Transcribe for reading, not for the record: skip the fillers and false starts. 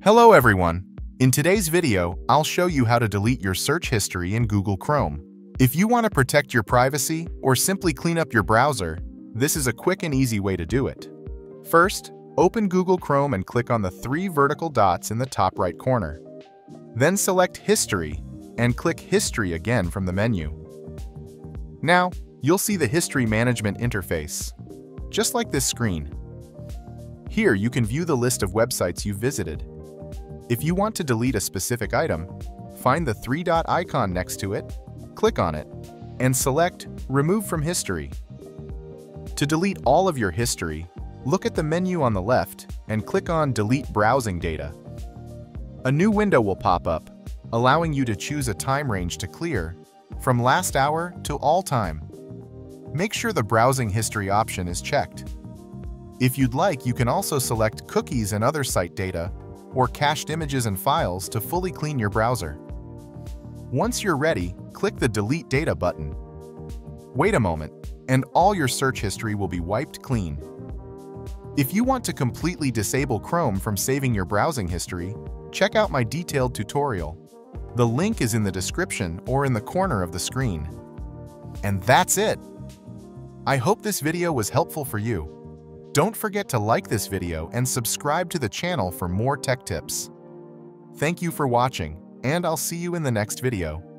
Hello everyone! In today's video, I'll show you how to delete your search history in Google Chrome. If you want to protect your privacy or simply clean up your browser, this is a quick and easy way to do it. First, open Google Chrome and click on the three vertical dots in the top right corner. Then select History and click History again from the menu. Now, you'll see the History Management interface, just like this screen. Here you can view the list of websites you've visited. If you want to delete a specific item, find the three-dot icon next to it, click on it, and select Remove from History. To delete all of your history, look at the menu on the left and click on Delete Browsing Data. A new window will pop up, allowing you to choose a time range to clear, from last hour to all time. Make sure the Browsing History option is checked. If you'd like, you can also select Cookies and other site data or cached images and files to fully clean your browser. Once you're ready, click the Delete Data button. Wait a moment, and all your search history will be wiped clean. If you want to completely disable Chrome from saving your browsing history, check out my detailed tutorial. The link is in the description or in the corner of the screen. And that's it! I hope this video was helpful for you. Don't forget to like this video and subscribe to the channel for more tech tips. Thank you for watching, and I'll see you in the next video.